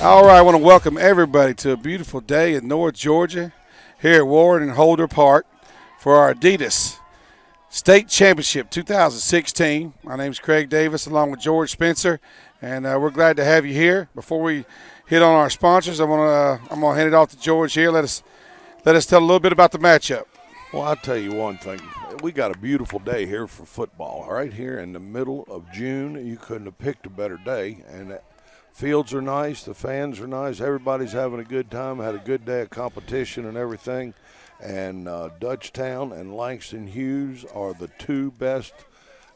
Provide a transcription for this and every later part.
All right, I want to welcome everybody to a beautiful day in North Georgia here at Ward and Holder Park for our Adidas State Championship 2016. My name is Craig Davis along with George Spencer, and we're glad to have you here. Before we hit on our sponsors, I'm gonna hand it off to George here. Let us tell a little bit about the matchup. Well, I'll tell you one thing. We got a beautiful day here for football. Right here in the middle of June, you couldn't have picked a better day. And fields are nice, the fans are nice, everybody's having a good time, had a good day of competition and everything. And Dutchtown and Langston Hughes are the two best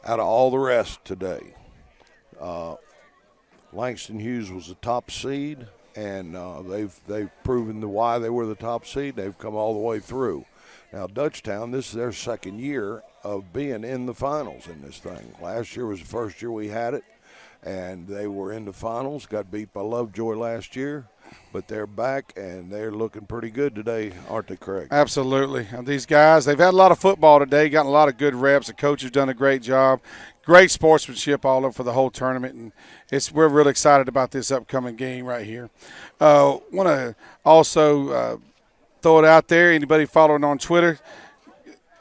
out of all the rest today. Langston Hughes was the top seed, and they've proven why they were the top seed. They've come all the way through. Now, Dutchtown, this is their second year of being in the finals in this thing. Last year was the first year we had it, and they were in the finals, got beat by Lovejoy last year. But they're back, and they're looking pretty good today, aren't they, Craig? Absolutely. These guys, they've had a lot of football today, gotten a lot of good reps. The coach has done a great job. Great sportsmanship all over for the whole tournament, and we're really excited about this upcoming game right here. Want to also throw it out there. Anybody following on Twitter,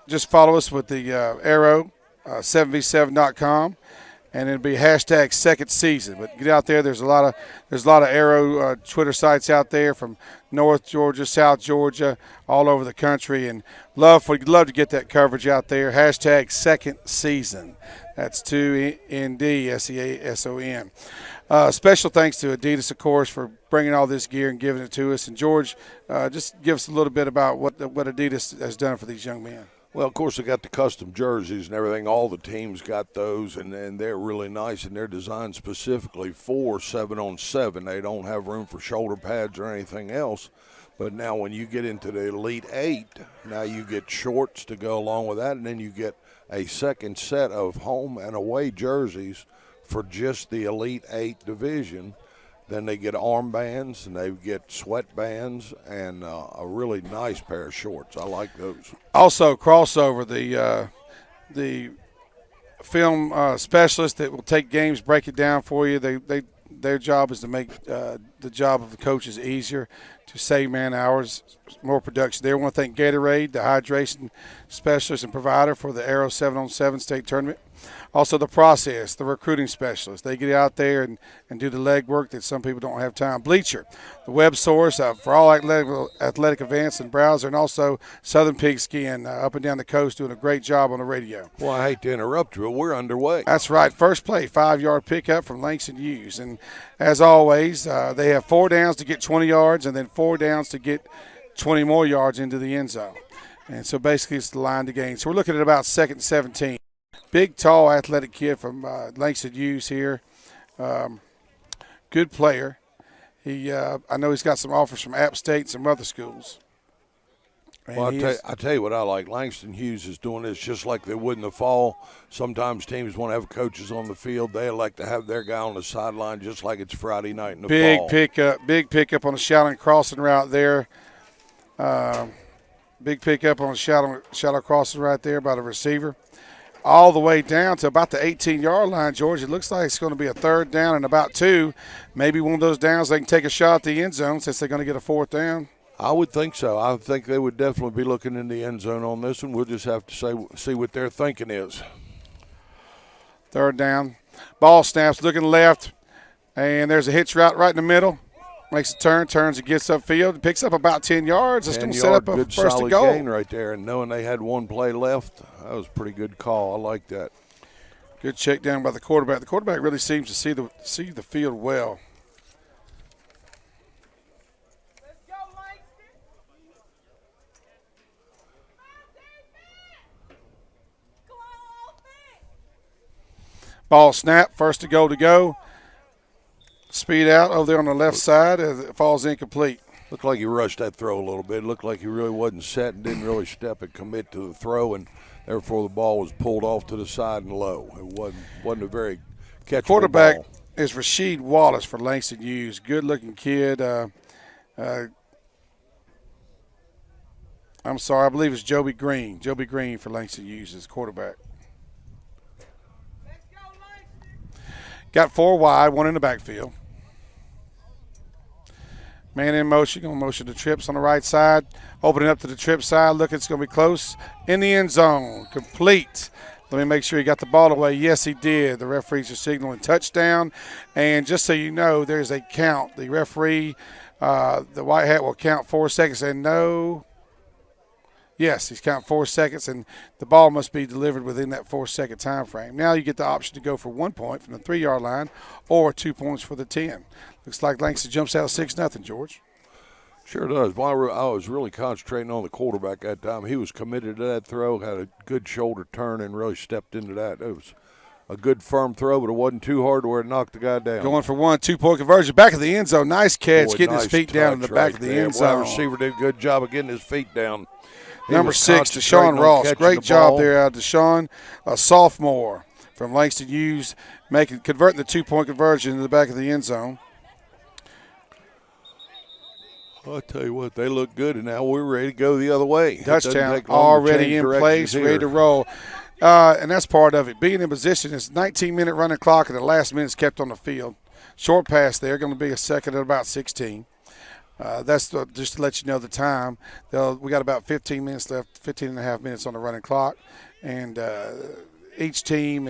just follow us with the Airo, 7v7.com. And it'll be hashtag second season. But get out there. There's a lot of Airo Twitter sites out there from North Georgia, South Georgia, all over the country, and love to get that coverage out there. Hashtag second season. That's 2NDSEASON. Special thanks to Adidas, of course, for bringing all this gear and giving it to us. And George, just give us a little bit about what Adidas has done for these young men. Well, of course, they got the custom jerseys and everything. All the teams got those, and they're really nice, and they're designed specifically for 7-on-7. They don't have room for shoulder pads or anything else. But now when you get into the Elite 8, now you get shorts to go along with that, and then you get a second set of home and away jerseys for just the Elite 8 division. Then they get armbands, and they get sweatbands, and a really nice pair of shorts. I like those. Also, crossover, the film specialist that will take games, break it down for you. Their job is to make the job of the coaches easier, to save man hours, more production. They want to thank Gatorade, the hydration specialist and provider for the Airo 7-on-7 state tournament. Also the process, the recruiting specialist. They get out there and do the legwork that some people don't have time. Bleacher, the web source for all athletic events and browser, and also Southern Pigskin up and down the coast doing a great job on the radio. Well, I hate to interrupt you, but we're underway. That's right. First play, 5-yard pickup from Langston Hughes. And as always, they have 4 downs to get 20 yards and then 4 downs to get 20 more yards into the end zone. And so basically it's the line to gain. So we're looking at about 2nd and 17. Big, tall, athletic kid from Langston Hughes here. Good player. I know he's got some offers from App State and some other schools. Well, I tell you what I like. Langston Hughes is doing this just like they would in the fall. Sometimes teams want to have coaches on the field. They like to have their guy on the sideline just like it's Friday night in the fall. Big pickup on the shallow crossing route there. Big pickup on the shallow crossing right there by the receiver. All the way down to about the 18-yard line, George. It looks like it's going to be a 3rd down and about 2. Maybe one of those downs they can take a shot at the end zone since they're going to get a 4th down. I would think so. I think they would definitely be looking in the end zone on this one. We'll just have to see what their thinking is. 3rd down. Ball snaps, looking left, and there's a hitch route right in the middle. Makes a turn, turns and gets upfield. Picks up about 10 yards. It's going to set up a good, first solid and goal. Gain right there, and knowing they had 1 play left, that was a pretty good call. I like that. Good check down by the quarterback. The quarterback really seems to see the field well. Ball snap, first to go. Speed out over there on the left side as it falls incomplete. Looked like he rushed that throw a little bit. Looked like he really wasn't set and didn't really step and commit to the throw, and therefore the ball was pulled off to the side and low. It wasn't a very catchable quarterback ball. Is Rasheed Wallace for Langston Hughes. Good-looking kid. I'm sorry, I believe it's Joby Green. Joby Green for Langston Hughes is quarterback. Got 4 wide, 1 in the backfield. Man in motion, going to motion to trips on the right side. Opening up to the trip side. Look, it's going to be close. In the end zone. Complete. Let me make sure he got the ball away. Yes, he did. The referees are signaling touchdown. And just so you know, there's a count. The referee, the white hat, will count 4 seconds and no. Yes, he's counting 4 seconds, and the ball must be delivered within that 4-second time frame. Now you get the option to go for 1 point from the 3-yard line or 2 points for the 10. Looks like Langston jumps out 6-0, George. Sure does. Well, I was really concentrating on the quarterback that time. He was committed to that throw, had a good shoulder turn, and really stepped into that. It was a good firm throw, but it wasn't too hard to where it knocked the guy down. Going for 1 2-point conversion. Back of the end zone. Nice catch. Boy, getting nice his feet down in the back right of the there. end zone. Wide receiver did a good job of getting his feet down. Number 6, Deshaun Ross. Great job there out of Deshaun, a sophomore from Langston Hughes, converting the 2-point conversion in the back of the end zone. I'll tell you what, they look good, and now we're ready to go the other way. Touchdown already in place, ready to roll. And that's part of it. Being in position is 19-minute running clock, and the last minute's kept on the field. Short pass there, going to be a second at about 16. Just to let you know the time. We got about 15 minutes left, 15 and a half minutes on the running clock. And each team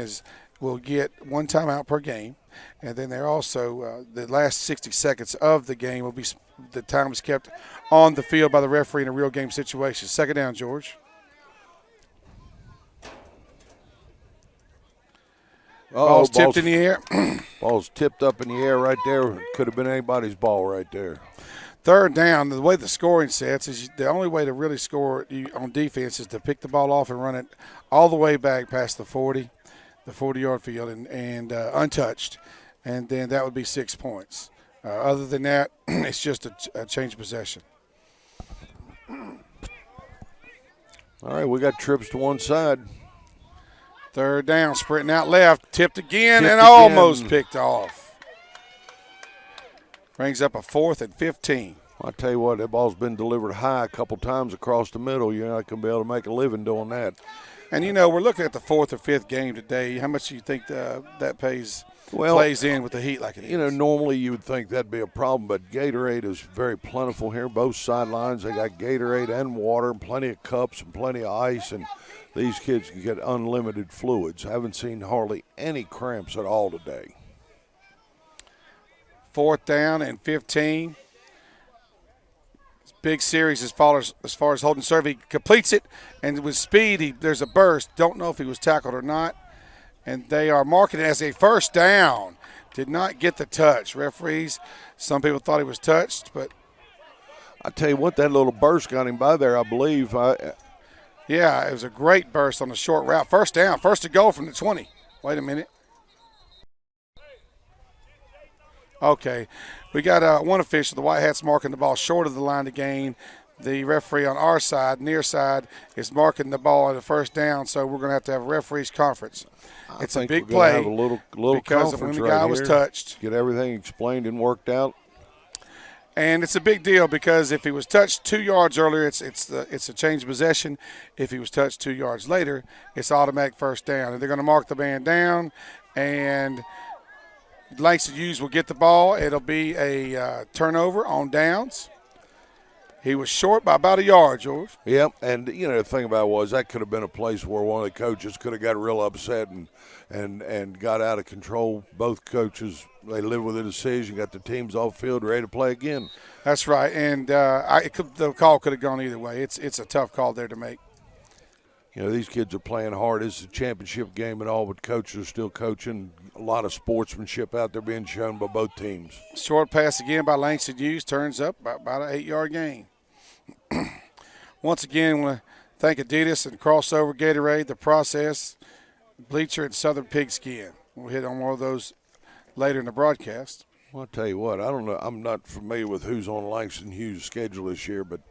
will get 1 timeout per game. And then they're also, the last 60 seconds of the game will be, the time is kept on the field by the referee in a real game situation. Second down, George. Ball's tipped in the air. Ball's tipped up in the air right there. Could have been anybody's ball right there. Third down, the way the scoring sets is the only way to really score on defense is to pick the ball off and run it all the way back past the 40-yard field and untouched. And then that would be 6 points. Other than that, it's just a change of possession. All right, we got trips to one side. Third down, sprinting out left, tipped again and almost picked off. Brings up a 4th and 15. I'll tell you what, that ball's been delivered high a couple times across the middle. You're not going to be able to make a living doing that. And, we're looking at the 4th or 5th game today. How much do you think that plays in with the heat like it is? Normally you would think that'd be a problem, but Gatorade is very plentiful here. Both sidelines, they got Gatorade and water, plenty of cups and plenty of ice, and these kids can get unlimited fluids. I haven't seen hardly any cramps at all today. 4th down and 15. Big series as far as holding serve. He completes it, and with speed, there's a burst. Don't know if he was tackled or not. And they are marking it as a first down. Did not get the touch. Referees, some people thought he was touched, but I tell you what, that little burst got him by there, I believe. Yeah, it was a great burst on the short route. First down, first to go from the 20. Wait a minute. Okay, we got one official, the White Hats, marking the ball short of the line to gain. The referee on our side, near side, is marking the ball at the first down, so we're going to have a referees conference. It's a big play have a little because when the guy was touched. Get everything explained and worked out. And it's a big deal because if he was touched 2 yards earlier, it's a change of possession. If he was touched 2 yards later, it's automatic first down. And they're going to mark the man down, and Langston Hughes will get the ball. It'll be a turnover on downs. He was short by about a yard, George. Yep, and the thing about it was that could have been a place where one of the coaches could have got real upset and got out of control. Both coaches, they live with the decision, got the teams off field, ready to play again. That's right, and the call could have gone either way. It's a tough call there to make. These kids are playing hard. It's a championship game and all, but coaches are still coaching. A lot of sportsmanship out there being shown by both teams. Short pass again by Langston Hughes, turns up about an 8-yard gain. Once again, I want to thank Adidas and Crossover Gatorade, The Process, Bleacher, and Southern Pigskin. We'll hit on more of those later in the broadcast. Well, I'll tell you what, I don't know. I'm not familiar with who's on Langston Hughes' schedule this year, but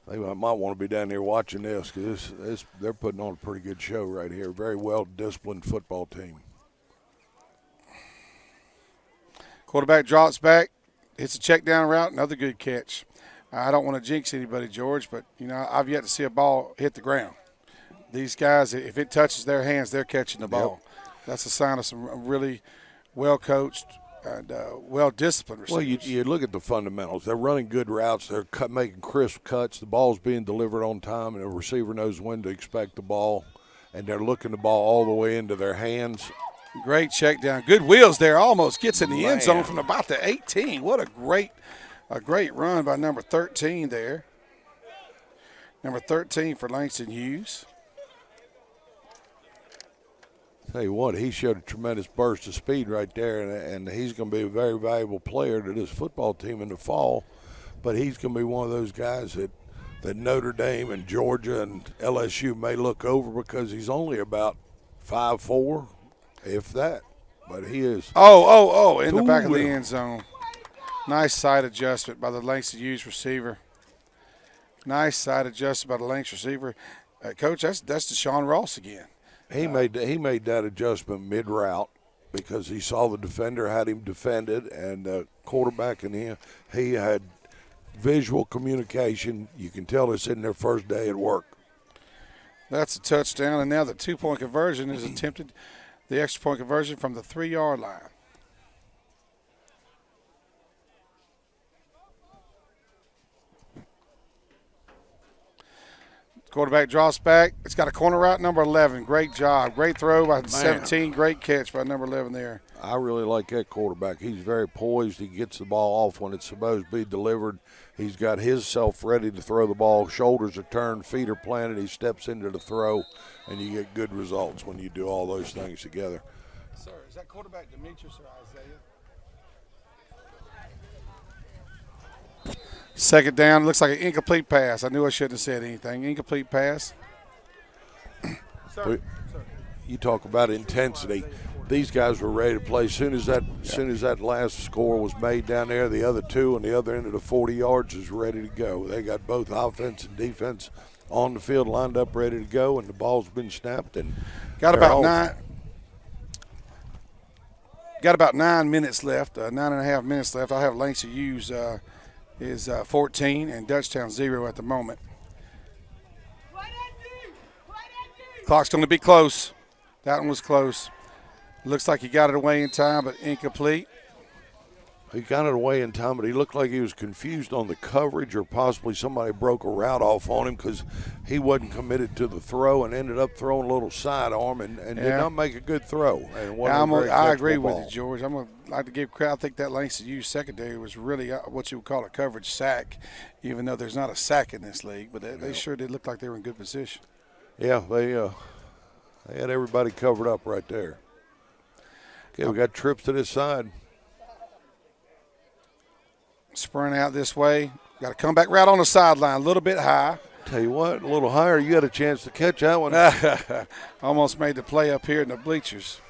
they might want to be down there watching this because they're putting on a pretty good show right here. Very well-disciplined football team. Quarterback drops back, hits a check down route, another good catch. I don't want to jinx anybody, George, but, I've yet to see a ball hit the ground. These guys, if it touches their hands, they're catching the ball. Yep. That's a sign of some really well-coached and well-disciplined receivers. Well, you look at the fundamentals. They're running good routes. They're making crisp cuts. The ball's being delivered on time, and the receiver knows when to expect the ball, and they're looking the ball all the way into their hands. Great check down. Good wheels there. Almost gets in the end zone from about the 18. What a great run by number 13 there. Number 13 for Langston Hughes. Tell you what, he showed a tremendous burst of speed right there, and he's going to be a very valuable player to this football team in the fall. But he's going to be one of those guys that Notre Dame and Georgia and LSU may look over because he's only about 5'4", if that. But he is. In the back of the end zone. Nice side adjustment by the Langston Hughes receiver. Nice side adjustment by the Langston receiver. Coach, that's Deshaun Ross again. He made that adjustment mid-route because he saw the defender had him defended, and the quarterback and him, he had visual communication. You can tell it's in their first day at work. That's a touchdown, and now the 2-point conversion is attempted, the extra point conversion from the 3-yard line. Quarterback drops back. It's got a corner route, number 11. Great job. Great throw by 17. Great catch by number 11 there. I really like that quarterback. He's very poised. He gets the ball off when it's supposed to be delivered. He's got himself ready to throw the ball. Shoulders are turned, feet are planted. He steps into the throw, and you get good results when you do all those things together. Sir, is that quarterback Demetrius or Isaiah? Second down, looks like an incomplete pass. I knew I shouldn't have said anything. Incomplete pass. You talk about intensity. These guys were ready to play. As soon as that last score was made down there, the other two on the other end of the 40 yards is ready to go. They got both offense and defense on the field lined up ready to go, and the ball's been snapped. And got about 9 minutes left, 9.5 minutes left. I have Langston Hughes is 14 and Dutchtown 0 at the moment. Clock's going to be close. That one was close. Looks like he got it away in time, but incomplete. He got it away in time, but he looked like he was confused on the coverage, or possibly somebody broke a route off on him because he wasn't committed to the throw and ended up throwing a little sidearm and did not make a good throw. And I agree with you, George. I'm going to like to give credit. I think that Langston Hughes secondary was really what you would call a coverage sack, even though there's not a sack in this league. But they sure did look like they were in good position. Yeah, they had everybody covered up right there. Okay, we got trips to this side. Sprint out this way. Got a comeback route on the sideline, a little bit high. Tell you what, a little higher, you had a chance to catch that one. Almost made the play up here in the bleachers.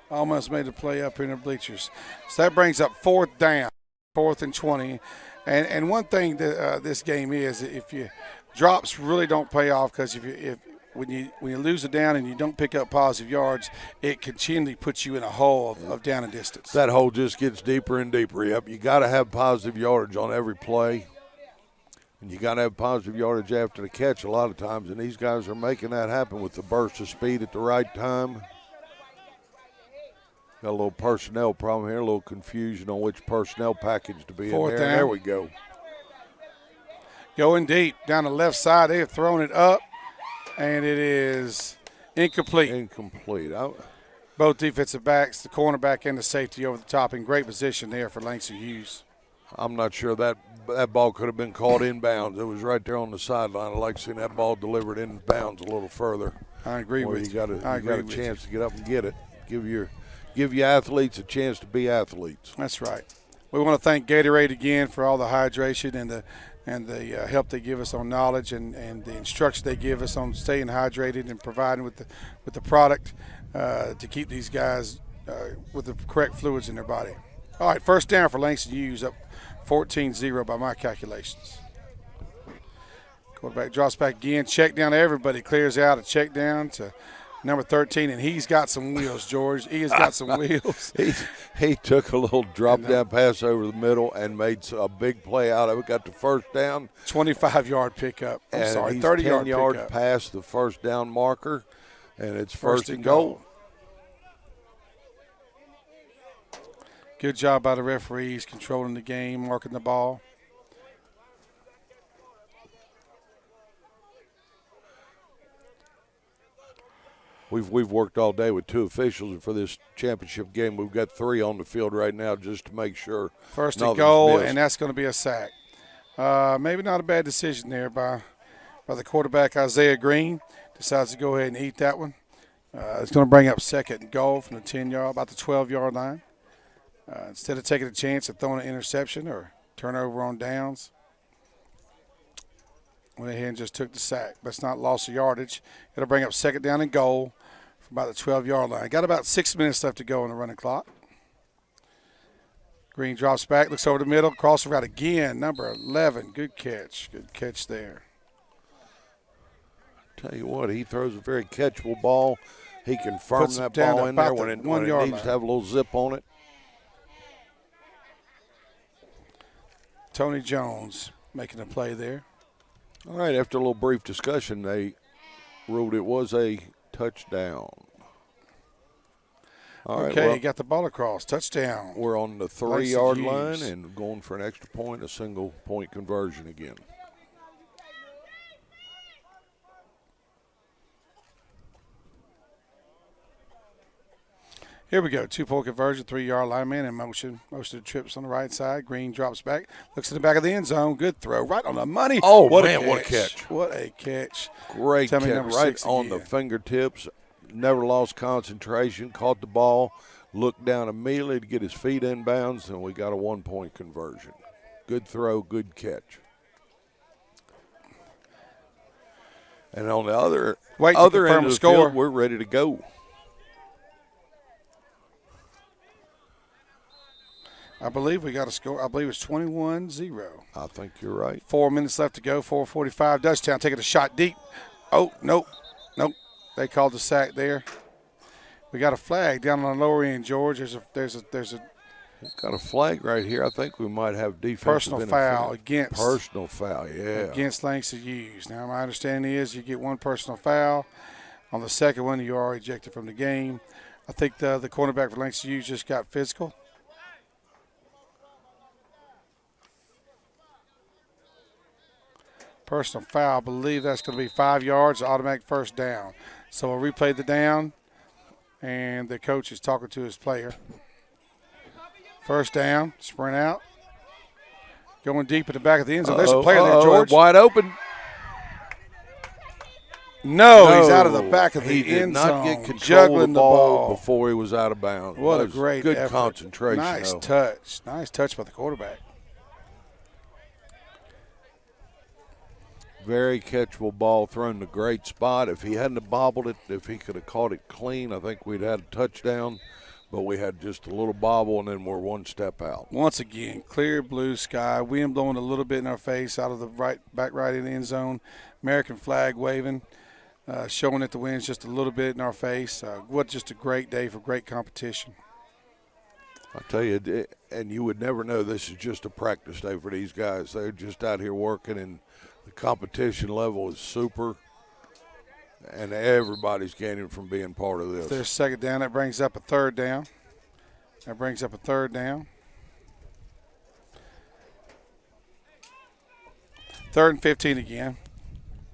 So that brings up fourth down, 4th and 20. And one thing that this game is, if you drops really don't pay off, because when you lose a down and you don't pick up positive yards, it continually puts you in a hole of down and distance. That hole just gets deeper and deeper. Yep, you got to have positive yardage on every play, and you got to have positive yardage after the catch a lot of times, and these guys are making that happen with the burst of speed at the right time. Got a little personnel problem here, a little confusion on which personnel package to be Fourth in there. down. There we go. Going deep down the left side. They have thrown it up. And it is incomplete. Both defensive backs, the cornerback and the safety over the top, in great position there for Langston Hughes. I'm not sure that ball could have been caught inbounds. It was right there on the sideline. I'd like to see that ball delivered inbounds a little further. I agree with you. You got a chance to get up and get it. Give your athletes a chance to be athletes. That's right. We want to thank Gatorade again for all the hydration and the help they give us on knowledge and the instruction they give us on staying hydrated and providing with the product to keep these guys with the correct fluids in their body. All right, first down for Langston Hughes, up 14-0 by my calculations. Quarterback drops back again, check down to everybody, clears out a check down to number 13, and he's got some wheels, George. He has got some wheels. He took a little drop-down pass over the middle and made a big play out of it. Got the first down. 25-yard pickup. 30-yard 10 yards pickup. past the first down marker, and it's first and goal. Good job by the referees controlling the game, marking the ball. We've worked all day with 2 officials, and for this championship game, we've got 3 on the field right now just to make sure. First and goal, and that's going to be a sack. Maybe not a bad decision there by the quarterback, Isaiah Green. Decides to go ahead and eat that one. It's going to bring up second and goal from the 10-yard, about the 12-yard line. Instead of taking a chance of throwing an interception or turnover on downs, went ahead and just took the sack. That's not loss of yardage. It'll bring up second down and goal from about the 12-yard line. Got about 6 minutes left to go on the running clock. Green drops back, looks over the middle, crosser route again, number 11. Good catch. Good catch there. Tell you what, he throws a very catchable ball. He can firm that ball in there when it needs to have a little zip on it. Tony Jones making a play there. All right, after a little brief discussion, they ruled it was a touchdown. All right, well, you got the ball across. Touchdown. We're on the 3-yard line and going for an extra point, a single-point conversion again. Here we go. 2-point conversion, 3-yard line, man in motion. Most of the trips on the right side. Green drops back, looks in the back of the end zone. Good throw, right on the money. Oh, man, what a catch. What a catch. Great catch, right on the fingertips. Never lost concentration, caught the ball, looked down immediately to get his feet inbounds, and we got a 1-point conversion. Good throw, good catch. And on the other end of the field, we're ready to go. I believe we got a score. I believe it's 21-0. I think you're right. 4 minutes left to go, 4:45. Dutchtown taking a shot deep. Oh, nope. They called the sack there. We got a flag down on the lower end, George. There's a got a flag right here. I think we might have defensive personal foul against. Personal foul, yeah. Against Langston Hughes. Now, my understanding is you get 1 personal foul. On the second one, you are ejected from the game. I think the cornerback for Langston Hughes just got physical. Personal foul. I believe that's going to be 5 yards, automatic first down. So we'll replay the down, and the coach is talking to his player. First down, sprint out. Going deep in the back of the end zone. There's a player there, George. Wide open. No, he's out of the back of the end zone. He did not get control of the ball before he was out of bounds. What a great good effort. Concentration. Nice touch. Nice touch by the quarterback. Very catchable ball thrown in a great spot. If he hadn't have bobbled it, if he could have caught it clean, I think we'd had a touchdown. But we had just a little bobble, and then we're 1 step out. Once again, clear blue sky. Wind blowing a little bit in our face out of the back right in the end zone. American flag waving, showing that the wind's just a little bit in our face. What just a great day for great competition. I tell you, and you would never know this is just a practice day for these guys. They're just out here working, and the competition level is super, and everybody's gaining from being part of this. There's second down. That brings up a third down. Third and 15 again.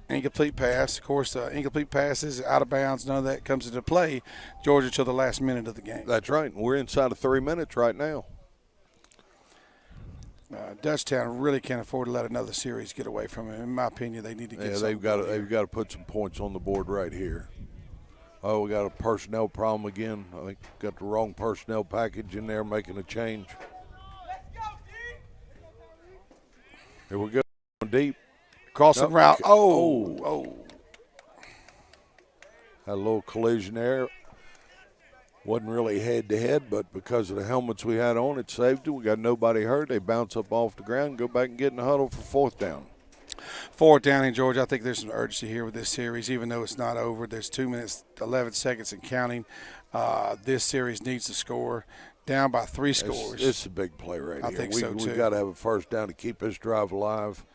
Incomplete pass. Of course, incomplete passes, out of bounds, none of that comes into play, Georgia, till the last minute of the game. That's right. We're inside of 3 minutes right now. Dutchtown really can't afford to let another series get away from him. In my opinion, they need to get they've got to put some points on the board right here. Oh, we got a personnel problem again. I think got the wrong personnel package in there making a change. Here we go. Deep. Crossing route. Oh. Had a little collision there. Wasn't really head-to-head, but because of the helmets we had on, it saved it. We got nobody hurt. They bounce up off the ground and go back and get in the huddle for 4th down. 4th down in Georgia. I think there's some urgency here with this series, even though it's not over. There's 2 minutes, 11 seconds and counting. This series needs to score. Down by 3 scores. It's a big play right here. I think so, too. We've got to have a first down to keep this drive alive.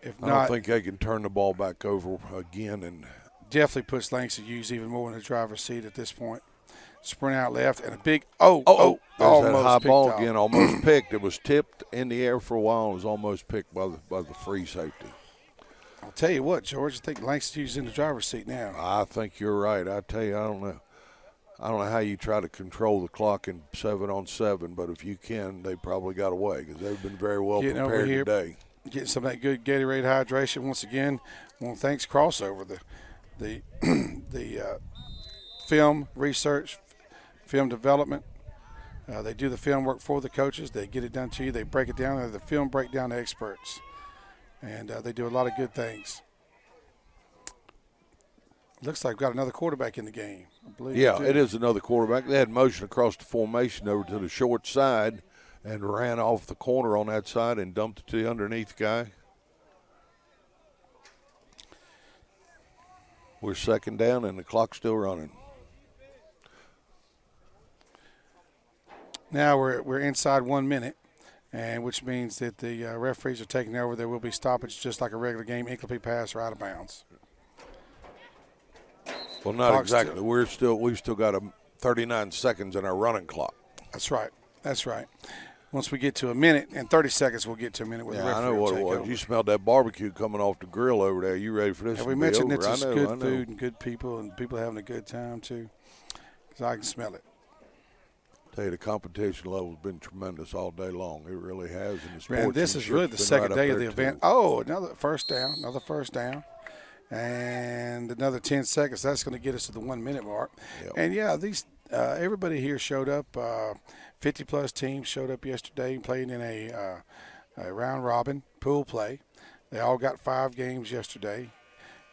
If not, I don't think they can turn the ball back over again. And definitely puts Langston Hughes even more in the driver's seat at this point. Sprint out left and a big There's that high Almost ball picked again, off. almost picked. It was tipped in the air for a while and was almost picked by the free safety. I'll tell you what, George, I think Langston's in the driver's seat now. I think you're right. I tell you, I don't know how you try to control the clock in 7-on-7, but if you can, they probably got away because they've been very well Getting over prepared here, today. Getting some of that good Gatorade hydration once again. Well, thanks Crossover, the film research, film development. They do the film work for the coaches. They get it done to you. They break it down. They're the film breakdown experts, and they do a lot of good things. Looks like we've got another quarterback in the game. I believe. Yeah, it is another quarterback. They had motion across the formation over to the short side and ran off the corner on that side and dumped it to the underneath guy. We're second down and the clock's still running. Now we're inside 1 minute, and which means that the referees are taking over. There will be stoppage just like a regular game. Incomplete pass or out of bounds. Well, not Clock's exactly. We've still got 39 seconds in our running clock. That's right. That's right. Once we get to a minute and 30 seconds, we'll get to a minute where the referee I know will what take it was. over. You smelled that barbecue coming off the grill over there. You ready for this? And we to be mentioned over? it's I know, good food and good people and people having a good time too, because I can smell it. Tell you, the competition level's been tremendous all day long. It really has. And Man, this is really the second day of the event. Oh, another first down, and another 10 seconds. That's going to get us to the 1 minute mark. Yep. And yeah, these everybody here showed up. 50-plus teams showed up yesterday and played in a round-robin pool play. They all got 5 games yesterday.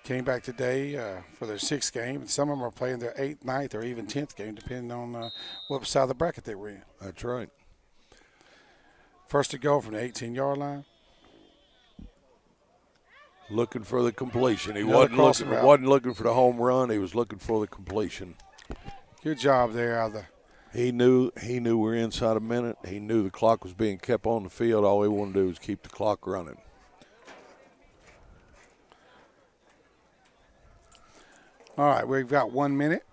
Came back today for their 6th game, and some of them are playing their 8th, 9th, or even 10th game, depending on what side of the bracket they were in. That's right. First to go from the 18-yard line. Looking for the completion. He Another wasn't looking for the home run. He was looking for the completion. Good job there out of the. He knew we were inside a minute. He knew the clock was being kept on the field. All he wanted to do was keep the clock running. All right, we've got 1 minute,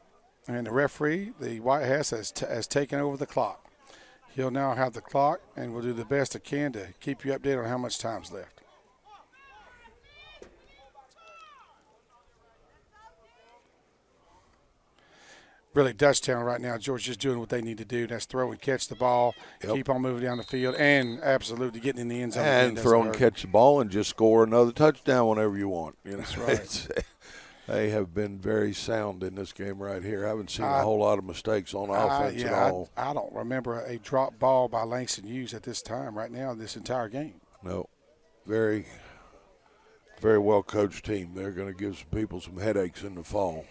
and the referee, the White House, has taken over the clock. He'll now have the clock, and we'll do the best it can to keep you updated on how much time's left. Really, Dutchtown right now, George, just doing what they need to do. That's throw and catch the ball, keep on moving down the field, and absolutely getting in the end zone. And throw and catch the ball and just score another touchdown whenever you want. You know, that's right. They have been very sound in this game right here. I haven't seen a whole lot of mistakes on offense at all. I don't remember a drop ball by Langston Hughes at this time right now in this entire game. No. Very, very well coached team. They're going to give some people some headaches in the fall.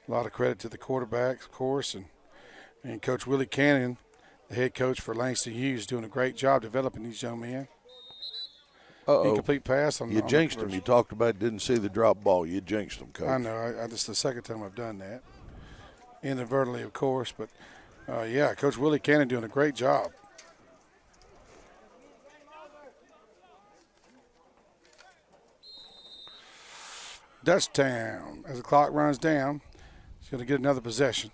A lot of credit to the quarterback, of course, and Coach Willie Cannon, the head coach for Langston Hughes, doing a great job developing these young men. Incomplete pass. You jinxed them. You talked about didn't see the drop ball. You jinxed them, Coach. I know. I just the second time I've done that. Inadvertently, of course. But, yeah, Coach Willie Cannon doing a great job. Dutchtown, as the clock runs down, he's going to get another possession.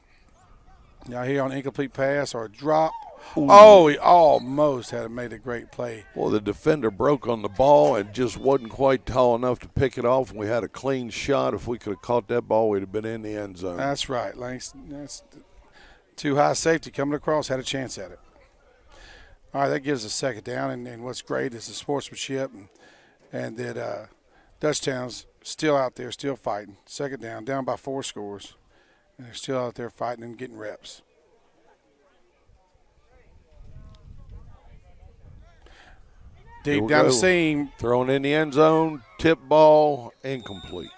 Now here on incomplete pass or a drop. Ooh. Oh, he almost had made a great play. Well, the defender broke on the ball and just wasn't quite tall enough to pick it off, and we had a clean shot. If we could have caught that ball, we'd have been in the end zone. That's right, Langston. That's too high safety coming across, had a chance at it. All right, that gives us a second down, and what's great is the sportsmanship and that Dutchtown's still out there, still fighting. Second down by 4 scores, and they're still out there fighting and getting reps. Deep down the seam. Thrown in the end zone, tip ball, incomplete.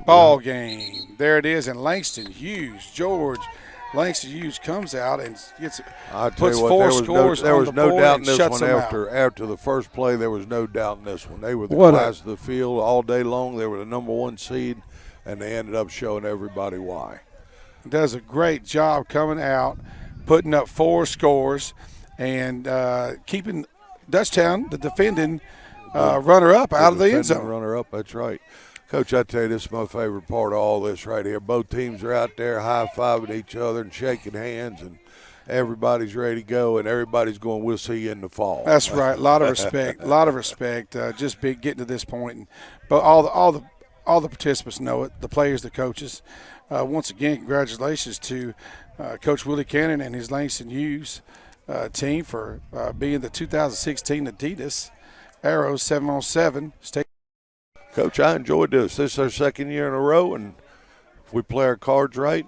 Ball game. There it is, and Langston Hughes, Langston Hughes comes out and puts 4 scores there was on the no board doubt in and this shuts one them after the first play. There was no doubt in this one. They were the class of the field all day long. They were the number 1 seed, and they ended up showing everybody why. Does a great job coming out, putting up 4 scores, and keeping Dutchtown, the defending runner-up, out of the end zone. Runner-up, that's right. Coach, I tell you, this is my favorite part of all this right here. Both teams are out there high-fiving each other and shaking hands, and everybody's ready to go, and everybody's going, we'll see you in the fall. That's right. A lot of respect. A lot of respect. Just getting to this point, and but all the participants know it. The players, the coaches. Once again, congratulations to Coach Willie Cannon and his Langston Hughes team for being the 2016 Adidas Airo 7-on-7 state. Coach, I enjoyed this. This is our second year in a row, and if we play our cards right,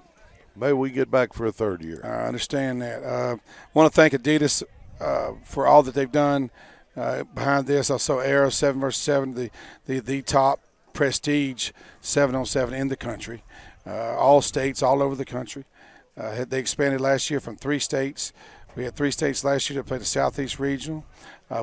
maybe we get back for a third year. I understand that. I want to thank Adidas for all that they've done behind this. Also, Airo 7vs7, the top prestige 7-on-7 in the country. All states, all over the country. They expanded last year from 3 states. We had 3 states last year that played the Southeast Regional.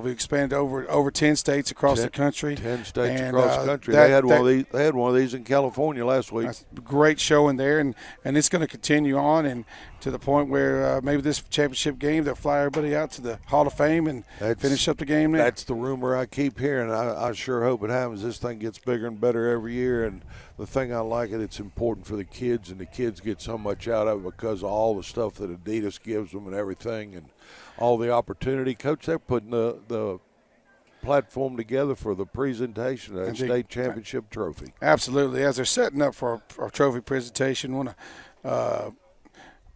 We expanded over 10 states across the country. 10 states across the country. They had one of these in California last week. That's a great showing there, and it's going to continue on, and to the point where maybe this championship game they'll fly everybody out to the Hall of Fame and finish up the game there. That's the rumor I keep hearing. I sure hope it happens. This thing gets bigger and better every year, and the thing I like it's important for the kids, and the kids get so much out of it because of all the stuff that Adidas gives them and everything, and all the opportunity. Coach, they're putting the platform together for the presentation of that state championship trophy. Absolutely. As they're setting up for our trophy presentation, I want to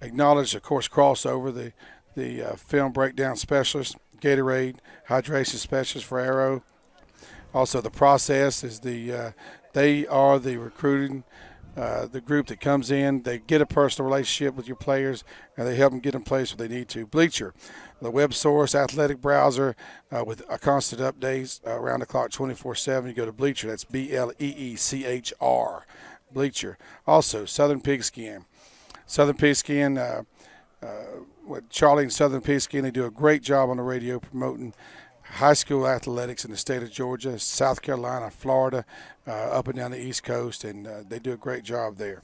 acknowledge, of course, Crossover, the film breakdown specialist, Gatorade hydration specialist for Airo. Also, the process is they are the recruiting, the group that comes in. They get a personal relationship with your players, and they help them get in place where they need to. Bleacher, the web source, athletic browser with constant updates around the clock 24/7. You go to Bleacher. That's BLEECHR, Bleacher. Also, Southern Pigskin. Southern Pigskin, with Charlie and Southern Pigskin, they do a great job on the radio promoting high school athletics in the state of Georgia, South Carolina, Florida, up and down the East Coast, and they do a great job there.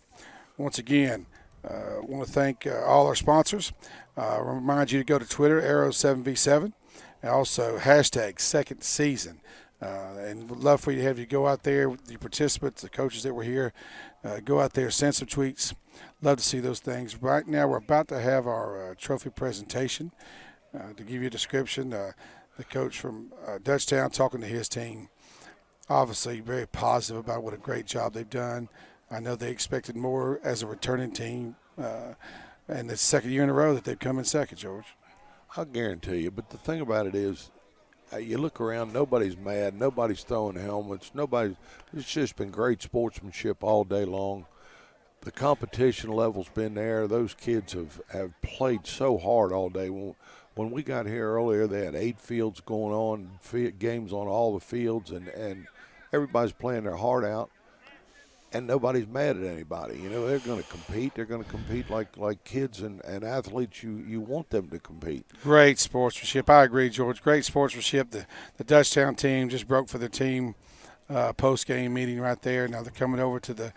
Once again, I want to thank all our sponsors. Remind you to go to Twitter, Airo7v7, and also hashtag second season. And would love for you to have you go out there, the participants, the coaches that were here, go out there, send some tweets. Love to see those things. Right now we're about to have our trophy presentation. To give you a description, the coach from Dutchtown talking to his team, obviously very positive about what a great job they've done. I know they expected more as a returning team, and the second year in a row that they've come in second, George. I'll guarantee you. But the thing about it is, you look around, nobody's mad, nobody's throwing helmets, it's just been great sportsmanship all day long. The competition level's been there. Those kids have played so hard all day. When we got here earlier, they had 8 fields going on, games on all the fields, and everybody's playing their heart out, and nobody's mad at anybody. You know, they're going to compete. They're going to compete like kids and athletes you want them to compete. Great sportsmanship. I agree, George. Great sportsmanship. The Dutchtown team just broke for their team post-game meeting right there. Now they're coming over to the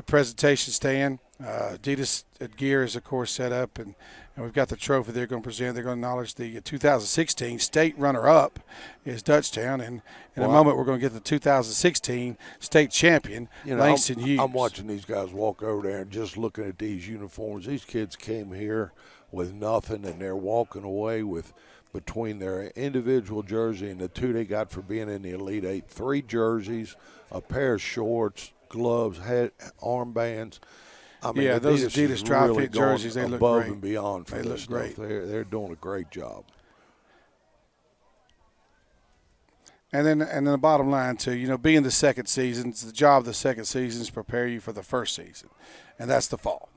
presentation stand. Adidas gear is, of course, set up, and we've got the trophy they're going to present. They're going to acknowledge the 2016 state runner-up is Dutchtown, and in a moment we're going to get the 2016 state champion, Langston Hughes. I'm watching these guys walk over there and just looking at these uniforms. These kids came here with nothing, and they're walking away with, between their individual jersey and the 2 they got for being in the Elite Eight, 3 jerseys, a pair of shorts, gloves, armbands. I mean, those Adidas dry-fit jerseys, they look great. Above and beyond for this stuff. They're doing a great job. And then the bottom line, too, being the second season, it's the job of the second season is to prepare you for the first season, and that's the fall.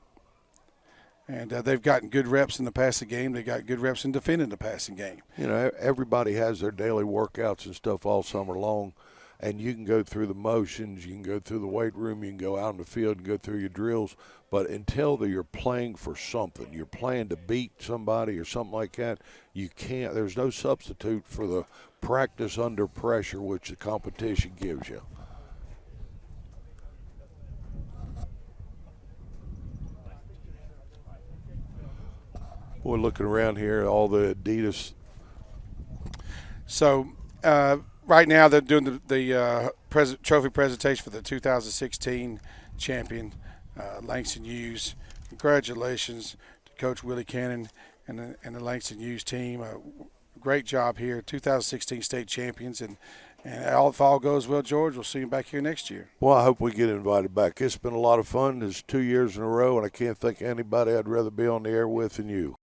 And they've gotten good reps in the passing game. They got good reps in defending the passing game. Everybody has their daily workouts and stuff all summer long, and you can go through the motions, you can go through the weight room, you can go out in the field and go through your drills. But until you're playing for something, you're playing to beat somebody or something like that, you can't. There's no substitute for the practice under pressure, which the competition gives you. Boy, looking around here, all the Adidas. So right now they're doing the trophy presentation for the 2016 champion, Langston Hughes. Congratulations to Coach Willie Cannon and the Langston Hughes team. Great job here, 2016 state champions, and if all goes well, George, we'll see you back here next year. Well, I hope we get invited back. It's been a lot of fun. It's 2 years in a row, and I can't think of anybody I'd rather be on the air with than you.